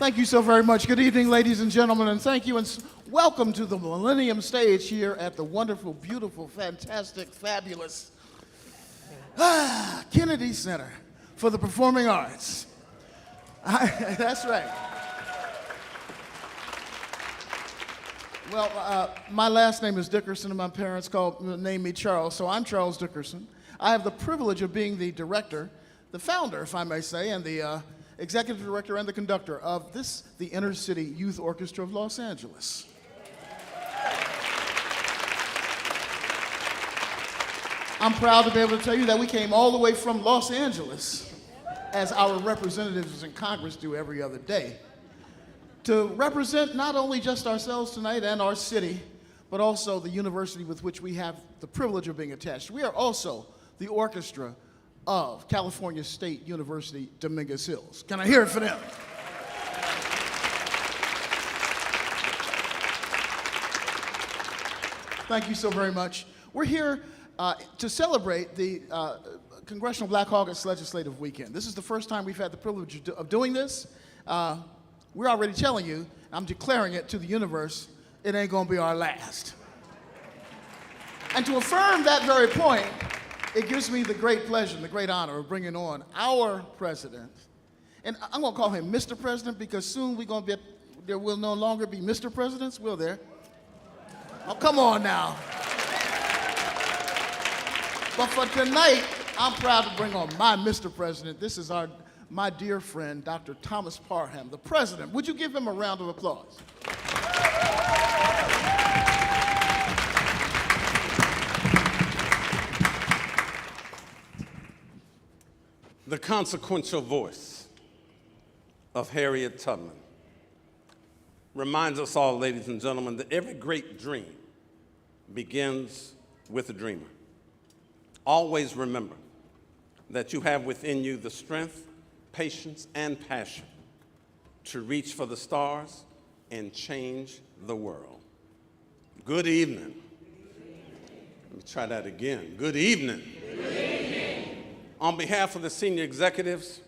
Thank you so very much. Good evening, ladies and gentlemen, and thank you and welcome to the Millennium Stage here at the wonderful, beautiful, fantastic, fabulous Kennedy Center for the Performing Arts. That's right. Well, my last name is Dickerson, and my parents named me Charles, so I'm Charles Dickerson. I have the privilege of being the director, the founder, if I may say, and the executive director and the conductor of the Inner City Youth Orchestra of Los Angeles. I'm proud to be able to tell you that we came all the way from Los Angeles, as our representatives in Congress do every other day, to represent not only just ourselves tonight and our city, but also the university with which we have the privilege of being attached. We are also the orchestra of California State University, Dominguez Hills. Can I hear it for them? Thank you so very much. We're here to celebrate the Congressional Black August Legislative Weekend. This is the first time we've had the privilege of doing this. We're already telling you, I'm declaring it to the universe, it ain't gonna be our last. And to affirm that very point, it gives me the great pleasure and the great honor of bringing on our president. And I'm gonna call him Mr. President because soon there will no longer be Mr. Presidents, will there? Oh, come on now. But for tonight, I'm proud to bring on my Mr. President. This is my dear friend, Dr. Thomas Parham, the president. Would you give him a round of applause? The consequential voice of Harriet Tubman reminds us all, ladies and gentlemen, that every great dream begins with a dreamer. Always remember that you have within you the strength, patience, and passion to reach for the stars and change the world. Good evening. Let me try that again. Good evening. Good evening. On behalf of the senior executives,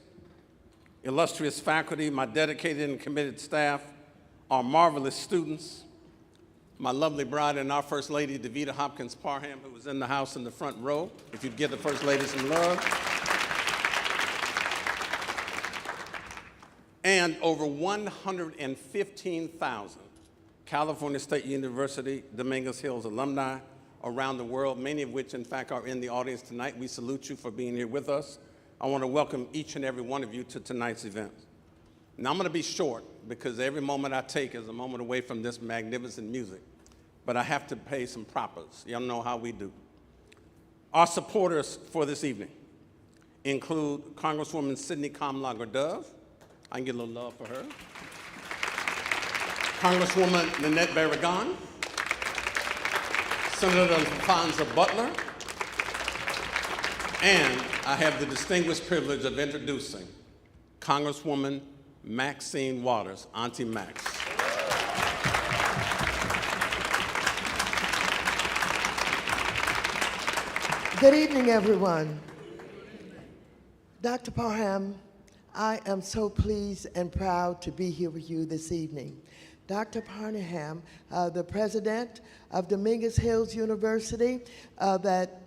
illustrious faculty, my dedicated and committed staff, our marvelous students, my lovely bride and our First Lady, Davita Hopkins Parham, who was in the house in the front row, if you'd give the First Lady some love. And over 115,000 California State University Dominguez Hills alumni around the world, many of which, in fact, are in the audience tonight. We salute you for being here with us. I want to welcome each and every one of you to tonight's event. Now, I'm going to be short because every moment I take is a moment away from this magnificent music, but I have to pay some propers. Y'all know how we do. Our supporters for this evening include Congresswoman Sidney Kamlager-Dove. I can get a little love for her. Congresswoman Nanette Barragan, Senator Alfonso Butler, and I have the distinguished privilege of introducing Congresswoman Maxine Waters, Auntie Max. Good evening, everyone. Dr. Parham, I am so pleased and proud to be here with you this evening. Dr. Parham, the president of Dominguez Hills University, that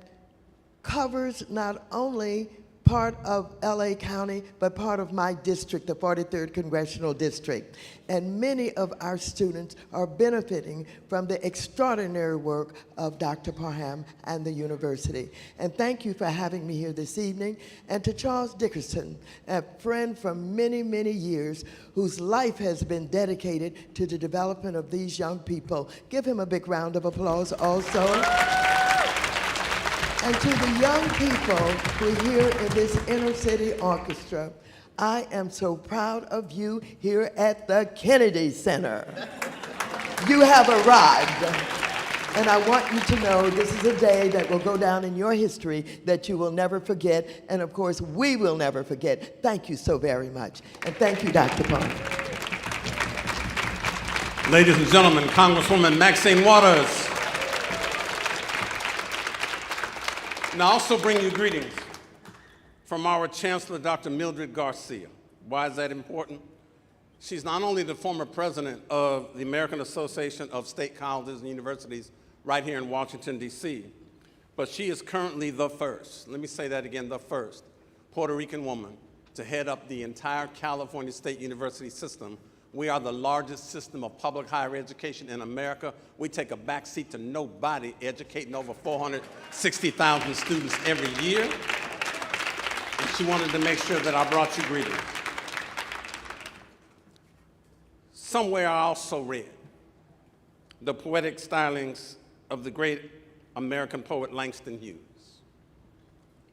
covers not only part of LA County, but part of my district, the 43rd Congressional District. And many of our students are benefiting from the extraordinary work of Dr. Parham and the university. And thank you for having me here this evening. And to Charles Dickerson, a friend from many, many years, whose life has been dedicated to the development of these young people. Give him a big round of applause also. And to the young people who are here in this inner city orchestra, I am so proud of you here at the Kennedy Center. You have arrived. And I want you to know this is a day that will go down in your history that you will never forget. And of course, we will never forget. Thank you so very much. And thank you, Dr. Parham. Ladies and gentlemen, Congresswoman Maxine Waters. And I also bring you greetings from our Chancellor, Dr. Mildred Garcia. Why is that important? She's not only the former president of the American Association of State Colleges and Universities right here in Washington, D.C., but she is currently the first, let me say that again, the first Puerto Rican woman to head up the entire California State University system. We are the largest system of public higher education in America. We take a backseat to nobody, educating over 460,000 students every year. And she wanted to make sure that I brought you greetings. Somewhere I also read the poetic stylings of the great American poet Langston Hughes.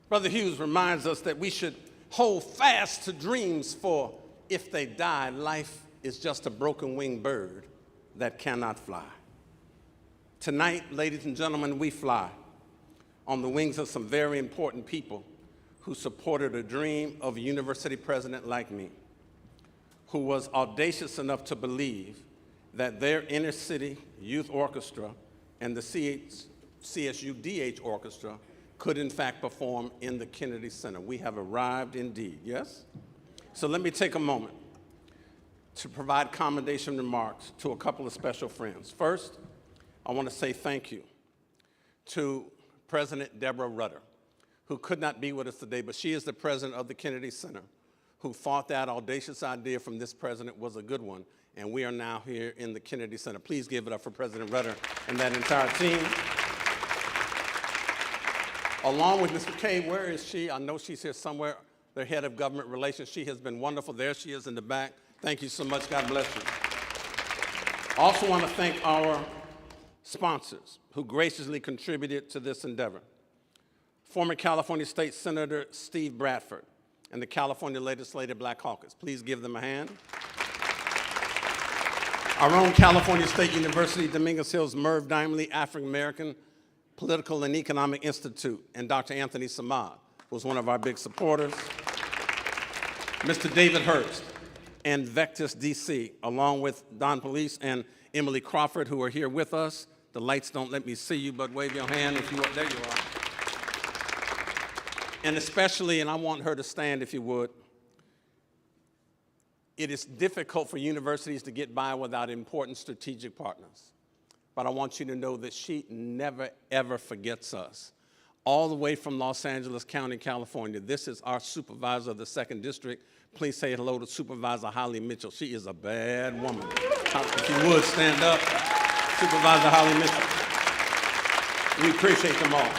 Brother Hughes reminds us that we should hold fast to dreams, for if they die, life is just a broken-winged bird that cannot fly. Tonight, ladies and gentlemen, we fly on the wings of some very important people who supported a dream of a university president like me, who was audacious enough to believe that their inner city youth orchestra and the CSU-DH orchestra could in fact perform in the Kennedy Center. We have arrived indeed, yes? So let me take a moment to provide commendation remarks to a couple of special friends. First, I want to say thank you to President Deborah Rutter, who could not be with us today, but she is the president of the Kennedy Center, who thought that audacious idea from this president was a good one, and we are now here in the Kennedy Center. Please give it up for President Rutter and that entire team. Along with Ms. McKay, where is she? I know she's here somewhere, their head of government relations. She has been wonderful. There she is in the back. Thank you so much. God bless you. I also want to thank our sponsors who graciously contributed to this endeavor. Former California State Senator Steve Bradford and the California Legislative Black Caucus. Please give them a hand. Our own California State University, Dominguez Hills Merv Dimely African American Political and Economic Institute, and Dr. Anthony Samad was one of our big supporters. Mr. David Hurst and Vectis DC, along with Don Police and Emily Crawford, who are here with us. The lights don't let me see you, but wave your hand if you are. There you are. And especially, and I want her to stand if you would, it is difficult for universities to get by without important strategic partners. But I want you to know that she never, ever forgets us. All the way from Los Angeles County, California, this is our supervisor of the 2nd District. Please say hello to Supervisor Holly Mitchell. She is a bad woman. If you would, stand up. Supervisor Holly Mitchell. We appreciate them all.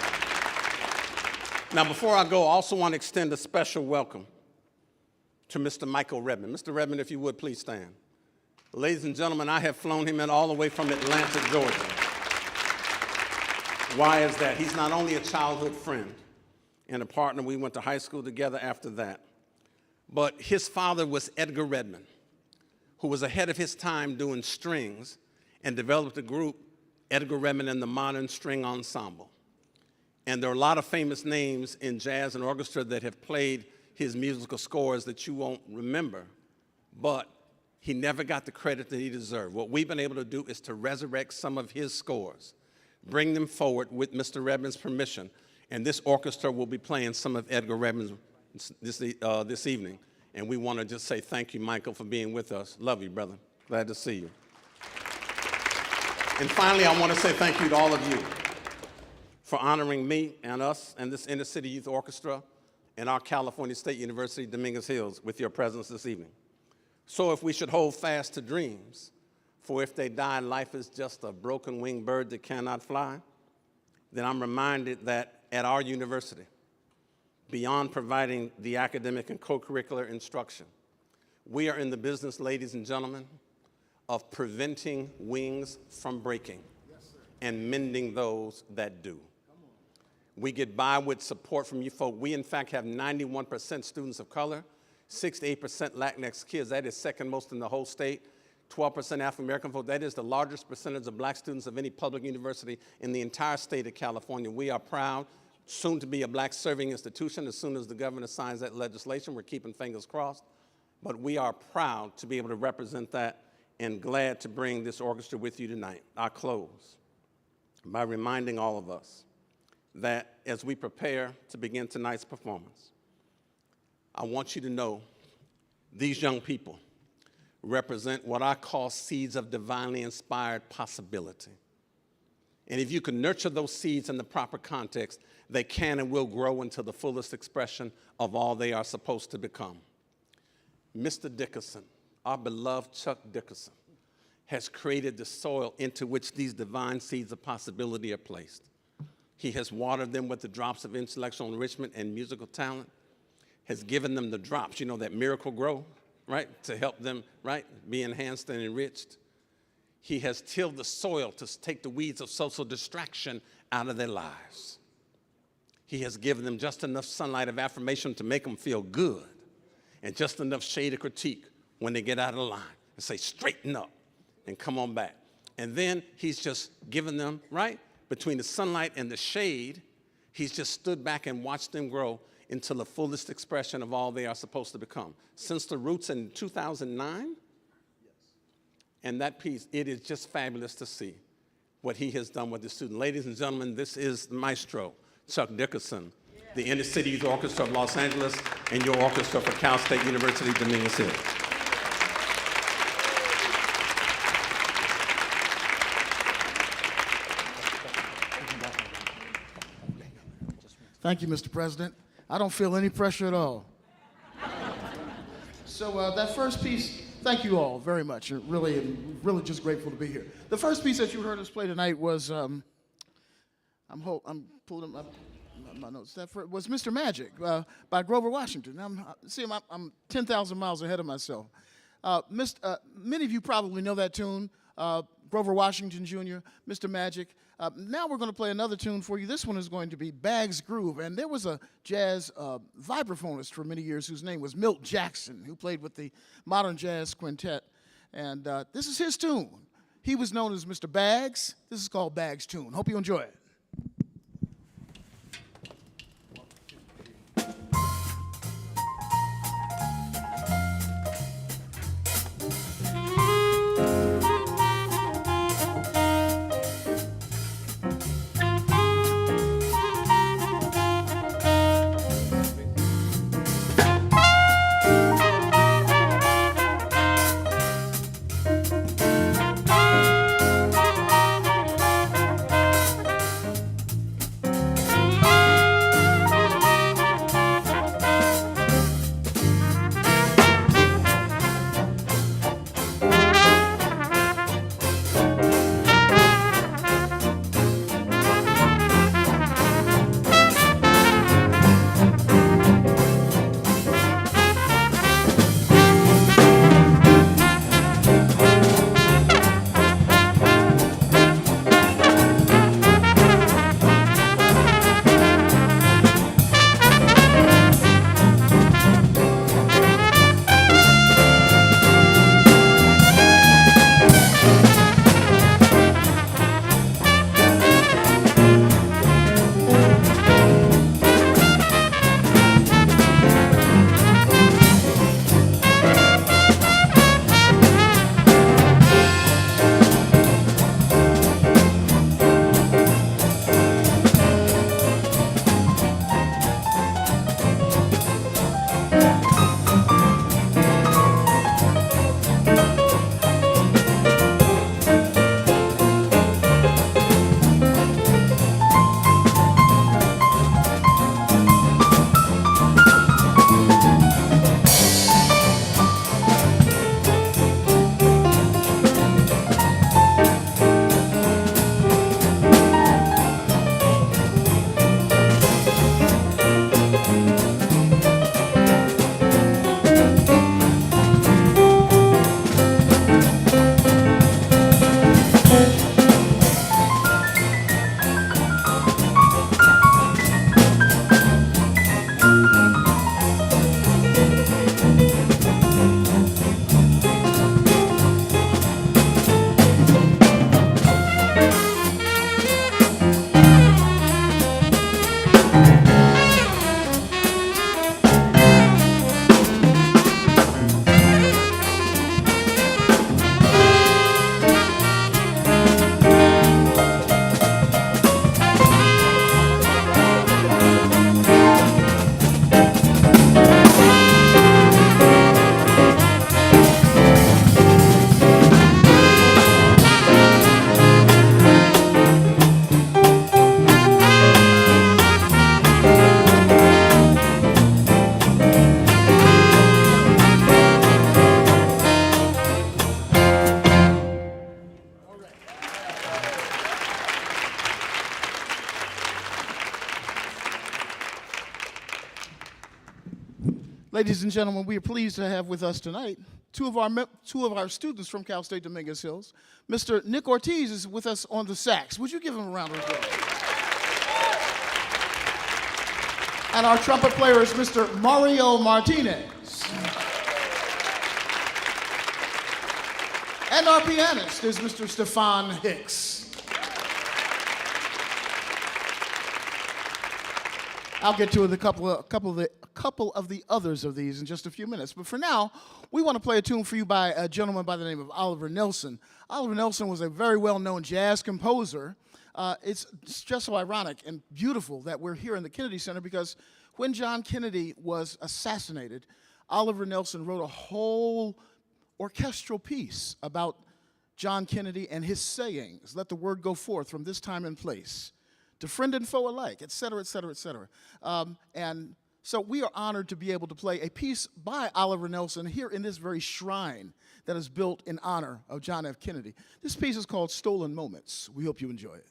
Now, before I go, I also want to extend a special welcome to Mr. Michael Redmond. Mr. Redmond, if you would, please stand. Ladies and gentlemen, I have flown him in all the way from Atlanta, Georgia. Why is that? He's not only a childhood friend and a partner, we went to high school together after that, but his father was Edgar Redmond, who was ahead of his time doing strings and developed a group, Edgar Redmond and the Modern String Ensemble. And there are a lot of famous names in jazz and orchestra that have played his musical scores that you won't remember, but he never got the credit that he deserved. What we've been able to do is to resurrect some of his scores, bring them forward with Mr. Redmond's permission, and this orchestra will be playing some of Edgar Redmond's this evening. And we want to just say thank you, Michael, for being with us. Love you, brother. Glad to see you. And finally, I want to say thank you to all of you for honoring me and us and this Inner City Youth Orchestra and our California State University, Dominguez Hills, with your presence this evening. So if we should hold fast to dreams, for if they die, life is just a broken-winged bird that cannot fly, then I'm reminded that at our university, beyond providing the academic and co-curricular instruction, we are in the business, ladies and gentlemen, of preventing wings from breaking and mending those that do. We get by with support from you folk. We, in fact, have 91% students of color, 6 to 8% Latinx kids. That is second most in the whole state. 12% African-American folk. That is the largest percentage of black students of any public university in the entire state of California. We are proud, soon to be a black serving institution. As soon as the governor signs that legislation, we're keeping fingers crossed. But we are proud to be able to represent that and glad to bring this orchestra with you tonight. I'll close by reminding all of us that as we prepare to begin tonight's performance, I want you to know these young people represent what I call seeds of divinely inspired possibility. And if you can nurture those seeds in the proper context, they can and will grow into the fullest expression of all they are supposed to become. Mr. Dickerson, our beloved Chuck Dickerson, has created the soil into which these divine seeds of possibility are placed. He has watered them with the drops of intellectual enrichment and musical talent, has given them the drops, you know, that miracle grow, right, to help them, right, be enhanced and enriched. He has tilled the soil to take the weeds of social distraction out of their lives. He has given them just enough sunlight of affirmation to make them feel good, and just enough shade of critique when they get out of line and say, straighten up and come on back. And then he's just given them, right, between the sunlight and the shade, he's just stood back and watched them grow into the fullest expression of all they are supposed to become. Since the roots in 2009, and that piece, it is just fabulous to see what he has done with the student. Ladies and gentlemen, this is Maestro Chuck Dickerson, the Inner City Youth Orchestra of Los Angeles, and your orchestra for Cal State University, Dominguez Hill. Thank you, Mr. President. I don't feel any pressure at all. So that first piece, thank you all very much. Really just grateful to be here. The first piece that you heard us play tonight was, I'm pulling up my notes. That was Mr. Magic by Grover Washington. I'm 10,000 miles ahead of myself. Many of you probably know that tune, Grover Washington Jr., Mr. Magic. Now we're going to play another tune for you. This one is going to be Bag's Groove. And there was a jazz vibraphonist for many years whose name was Milt Jackson, who played with the Modern Jazz Quintet. And this is his tune. He was known as Mr. Baggs. This is called Bag's Tune. Hope you enjoy it. Ladies and gentlemen, we are pleased to have with us tonight two of our students from Cal State Dominguez Hills. Mr. Nick Ortiz is with us on the sax. Would you give him a round of applause? And our trumpet player is Mr. Mario Martinez. And our pianist is Mr. Stefan Hicks. I'll get to a couple of the others of these in just a few minutes. But for now, we want to play a tune for you by a gentleman by the name of Oliver Nelson. Oliver Nelson was a very well-known jazz composer. It's just so ironic and beautiful that we're here in the Kennedy Center because when John Kennedy was assassinated, Oliver Nelson wrote a whole orchestral piece about John Kennedy and his sayings, let the word go forth from this time and place, to friend and foe alike, et cetera, et cetera, et cetera. And so we are honored to be able to play a piece by Oliver Nelson here in this very shrine that is built in honor of John F. Kennedy. This piece is called Stolen Moments. We hope you enjoy it.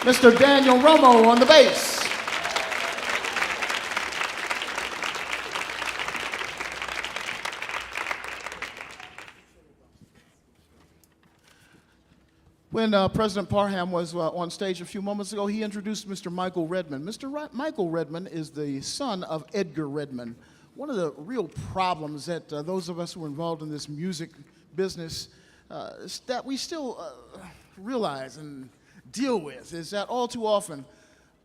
Mr. Daniel Romo on the bass. When President Parham was on stage a few moments ago, he introduced Mr. Michael Redman. Michael Redman is the son of Edgar Redman. One of the real problems that those of us who are involved in this music business that we still realize and deal with is that all too often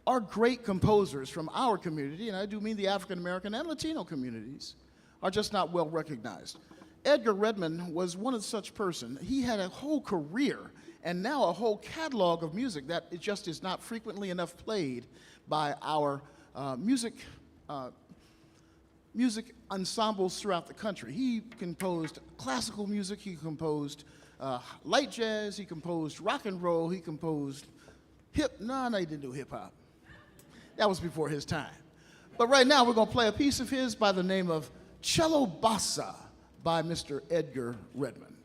our great composers from our community, and I do mean the African American and Latino communities, are just not well recognized. Edgar Redman was one of such person. He had a whole career and now a whole catalog of music that it just is not frequently enough played by our music ensembles throughout the country. He composed classical music, he composed light jazz, he composed rock and roll, he composed he didn't do hip hop. That was before his time. But right now we're gonna play a piece of his by the name of Cello Bossa by Mr. Edgar Redman.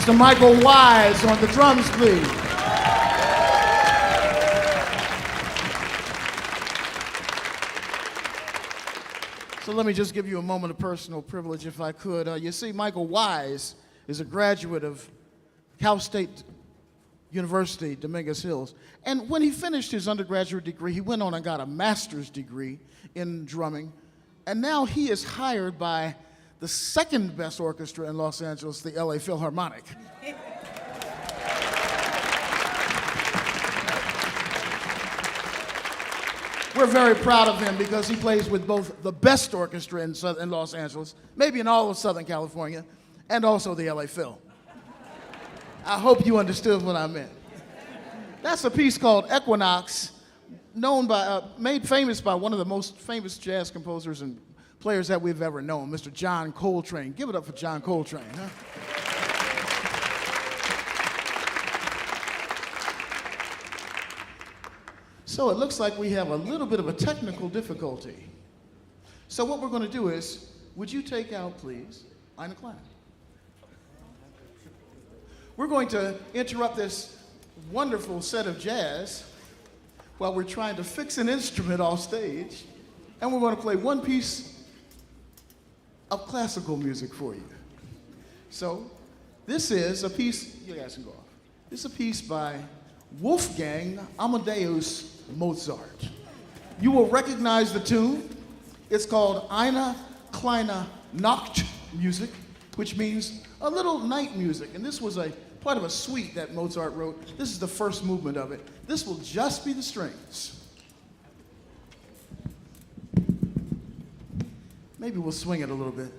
Mr. Michael Wise on the drums, please. So let me just give you a moment of personal privilege, if I could. You see, Michael Wise is a graduate of Cal State University, Dominguez Hills. And when he finished his undergraduate degree, he went on and got a master's degree in drumming. And now he is hired by the second best orchestra in Los Angeles, the LA Philharmonic. We're very proud of him because he plays with both the best orchestra in Los Angeles, maybe in all of Southern California, and also the LA Phil. I hope you understood what I meant. That's a piece called Equinox, made famous by one of the most famous jazz composers and players that we've ever known, Mr. John Coltrane. Give it up for John Coltrane. Huh? So it looks like we have a little bit of a technical difficulty. So what we're going to do is, would you take out, please, Ina Klein? We're going to interrupt this wonderful set of jazz while we're trying to fix an instrument off stage, and we're going to play one piece of classical music for you. So this is a piece, you guys can go off. This is a piece by Wolfgang Amadeus Mozart. You will recognize the tune. It's called Eine kleine Nachtmusik, which means a little night music. And this was a part of a suite that Mozart wrote. This is the first movement of it. This will just be the strings. Maybe we'll swing it a little bit.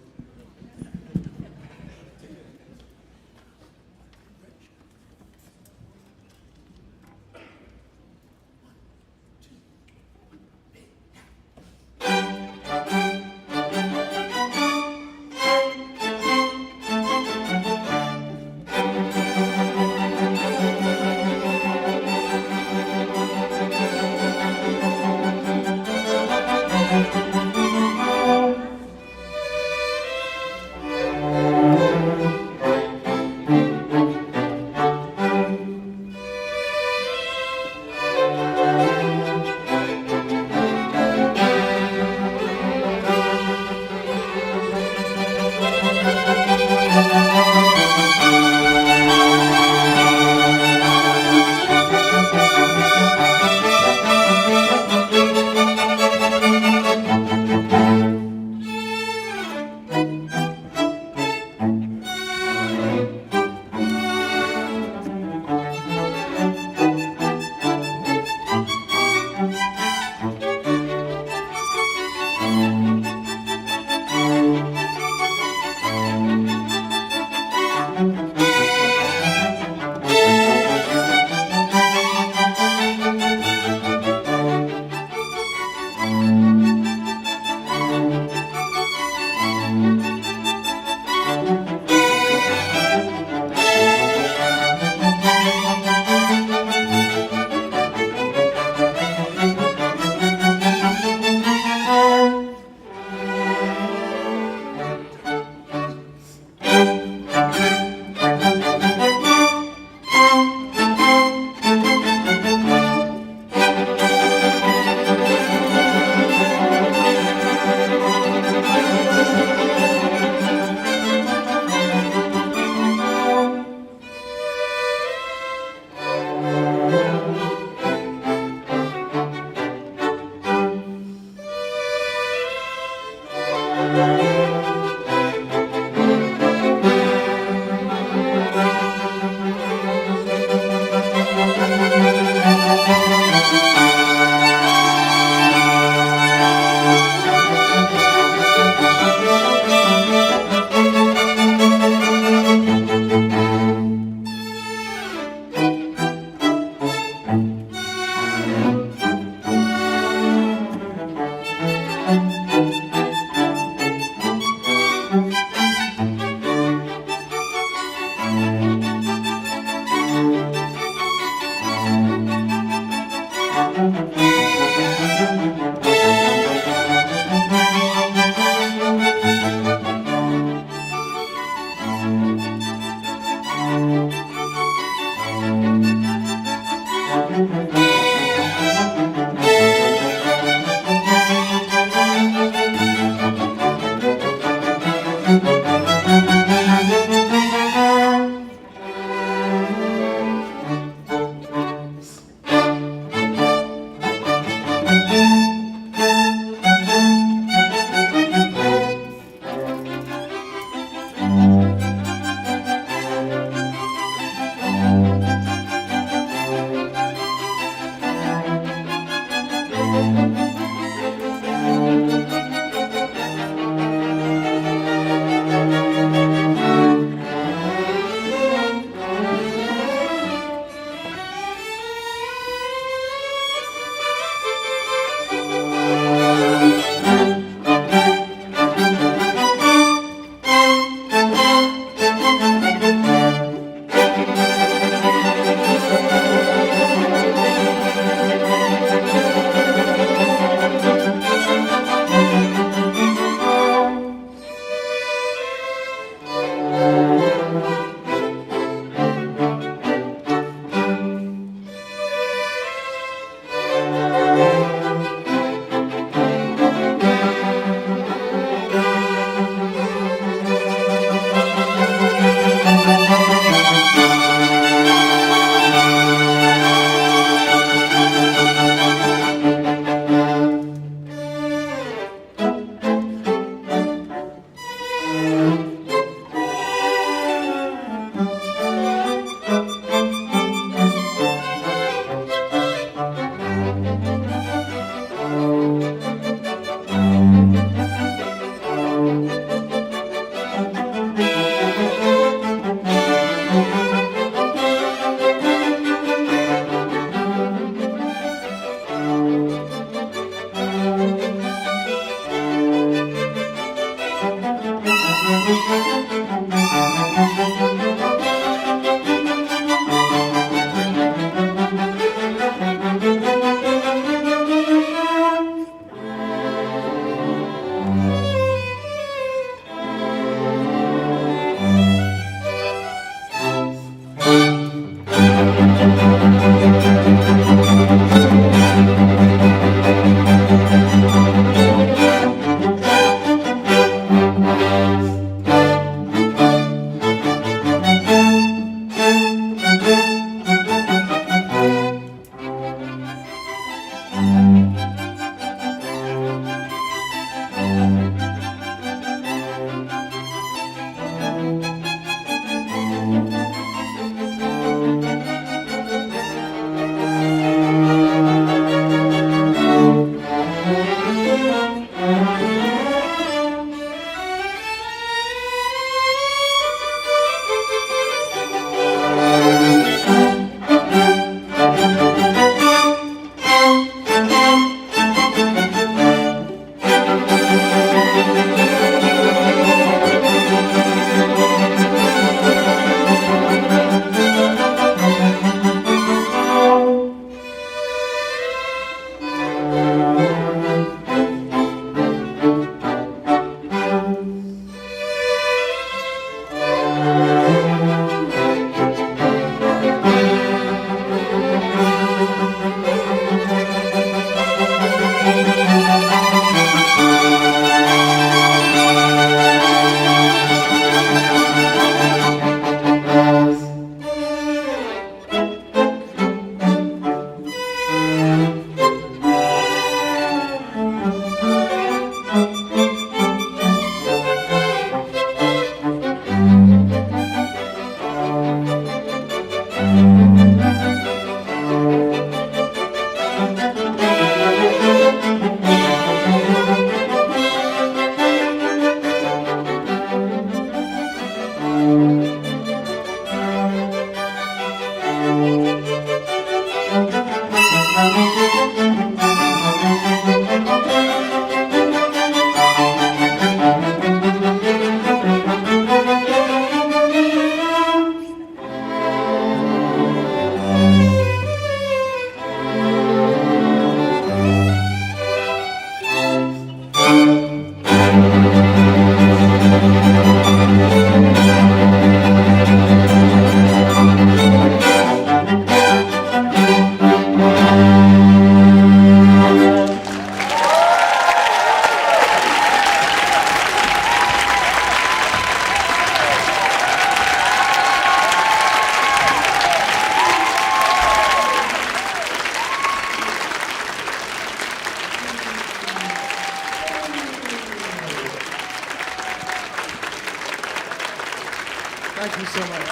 Thank you so much.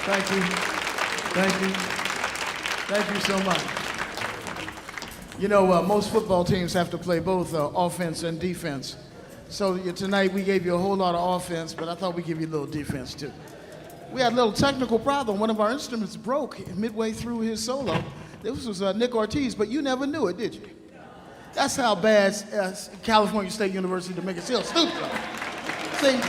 Thank you. Thank you. Thank you so much. You know, most football teams have to play both offense and defense. So tonight we gave you a whole lot of offense, but I thought we'd give you a little defense too. We had a little technical problem. One of our instruments broke midway through his solo. This was Nick Ortiz, but you never knew it, did you? That's how bad California State University Dominguez Hill students are. See,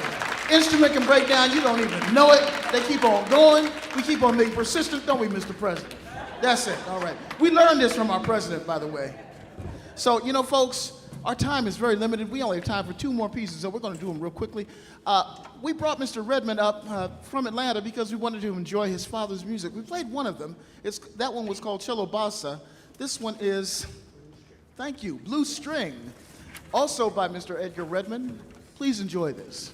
instrument can break down, you don't even know it. They keep on going. We keep on being persistent, don't we, Mr. President? That's it, all right. We learned this from our president, by the way. So, you know, folks, our time is very limited. We only have time for 2 more pieces, so we're going to do them real quickly. We brought Mr. Redmond up from Atlanta because we wanted to enjoy his father's music. We played one of them. That one was called Cello Bossa. This one is, thank you, Blue String, also by Mr. Edgar Redmond. Please enjoy this.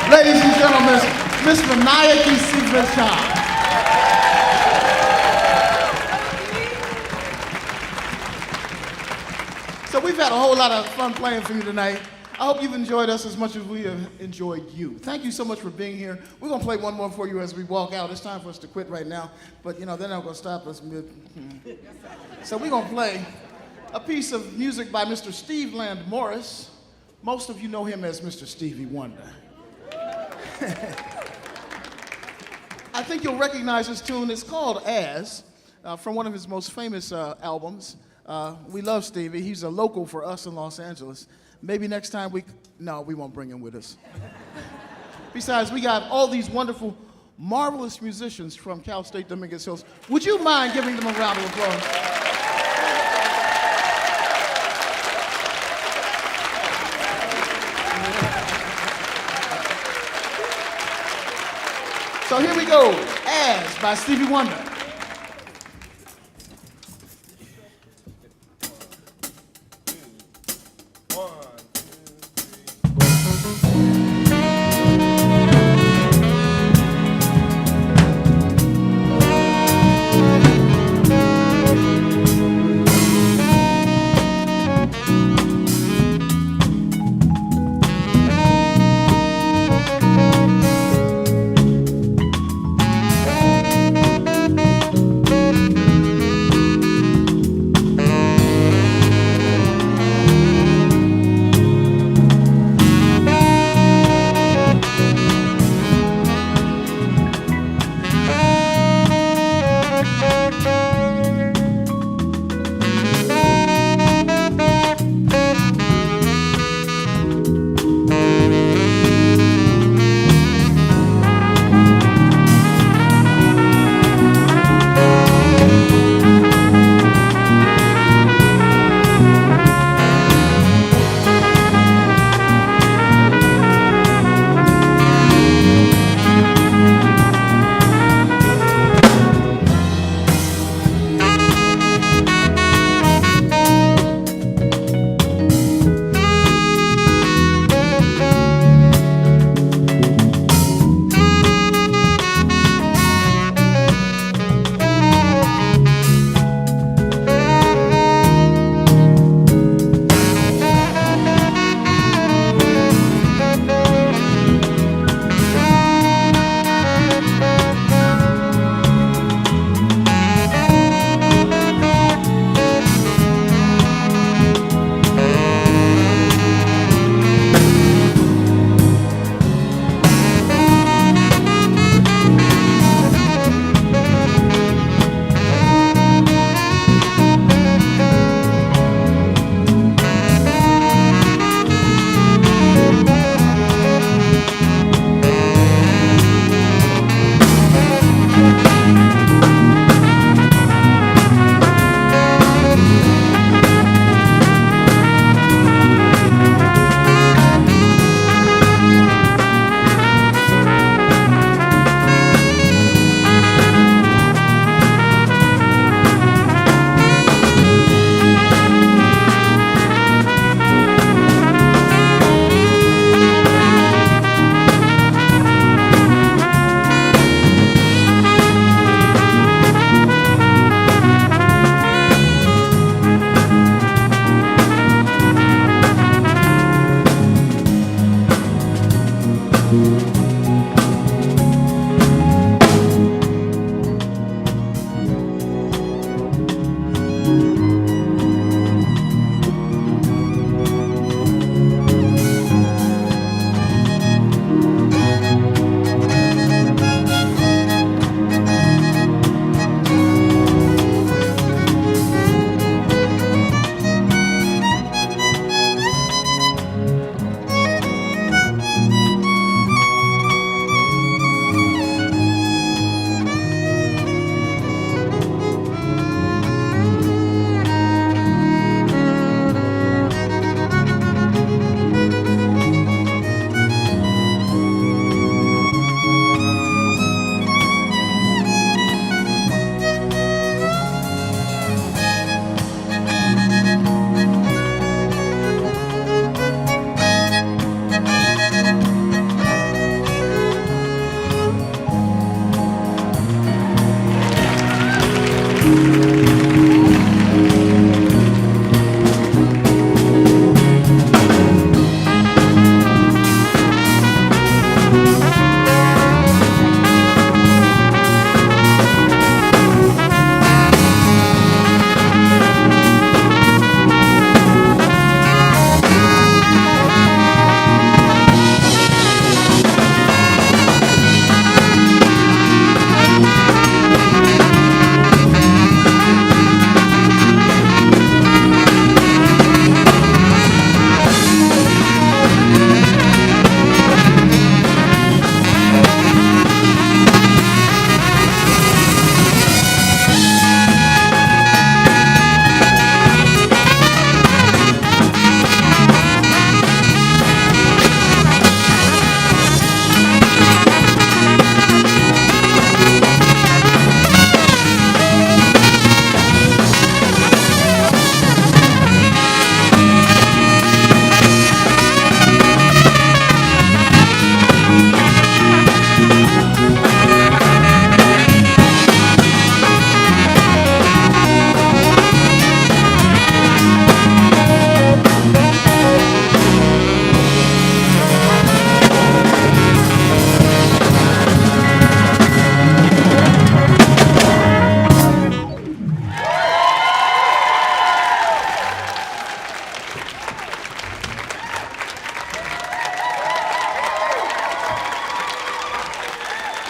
Ladies and gentlemen, Miss Vinayaki Sivachan. So we've had a whole lot of fun playing for you tonight. I hope you've enjoyed us as much as we have enjoyed you. Thank you so much for being here. We're going to play one more for you as we walk out. It's time for us to quit right now, but you know, they're not going to stop us mid. So we're going to play a piece of music by Mr. Steve Land Morris. Most of you know him as Mr. Stevie Wonder. I think you'll recognize this tune. It's called As, from one of his most famous albums. We love Stevie. He's a local for us in Los Angeles. Maybe next time no, we won't bring him with us. Besides, we got all these wonderful, marvelous musicians from Cal State Dominguez Hills. Would you mind giving them a round of applause? So here we go, As by Stevie Wonder.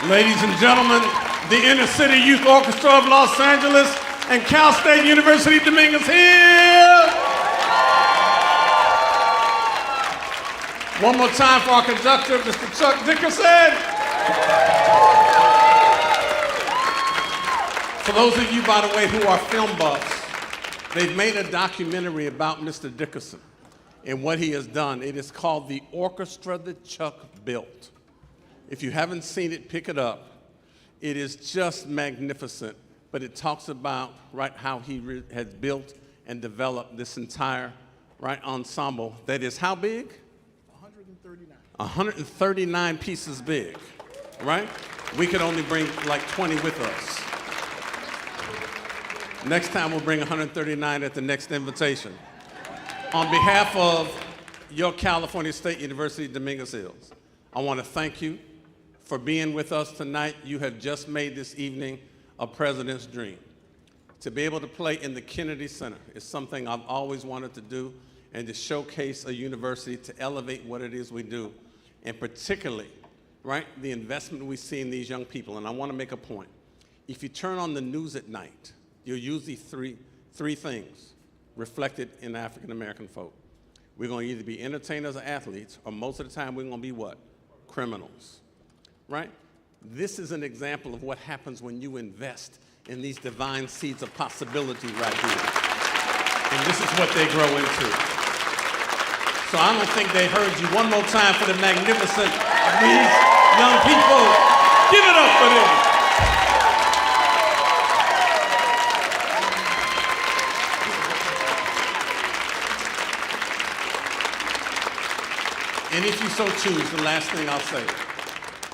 Ladies and gentlemen, the Inner City Youth Orchestra of Los Angeles and Cal State University Dominguez Hill. One more time for our conductor, Mr. Chuck Dickerson. For those of you, by the way, who are film buffs, they've made a documentary about Mr. Dickerson and what he has done. It is called The Orchestra That Chuck Built. If you haven't seen it, pick it up. It is just magnificent, but it talks about how he has built and developed this entire ensemble that is how big? 139. 139 pieces big, right? We could only bring like 20 with us. Next time we'll bring 139 at the next invitation. On behalf of your California State University Dominguez Hills, I want to thank you for being with us tonight. You have just made this evening a president's dream. To be able to play in the Kennedy Center is something I've always wanted to do, and to showcase a university to elevate what it is we do, and particularly, the investment we see in these young people. And I want to make a point. If you turn on the news at night, you'll usually three things reflected in African-American folk. We're going to either be entertainers or athletes, or most of the time we're going to be what? Criminals, right? This is an example of what happens when you invest in these divine seeds of possibility right here. And this is what they grow into. So I don't think they heard you. One more time for the magnificent of these young people. Give it up for them. And if you so choose, the last thing I'll say,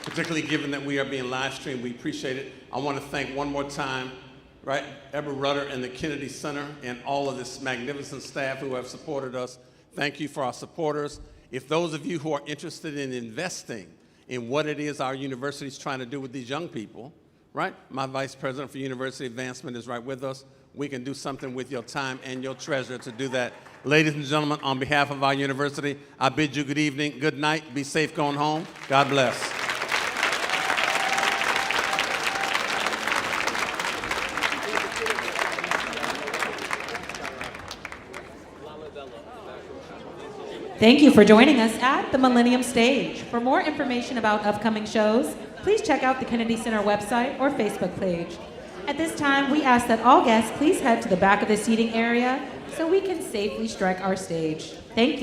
particularly given that we are being live streamed, we appreciate it. I want to thank one more time, Eber Rudder and the Kennedy Center and all of this magnificent staff who have supported us. Thank you for our supporters. If those of you who are interested in investing in what it is our university is trying to do with these young people, my Vice President for University Advancement is right with us. We can do something with your time and your treasure to do that. Ladies and gentlemen, on behalf of our university, I bid you good evening, good night, be safe going home. God bless. Thank you for joining us at the Millennium Stage. For more information about upcoming shows, please check out the Kennedy Center website or Facebook page. At this time, we ask that all guests please head to the back of the seating area so we can safely strike our stage. Thank you.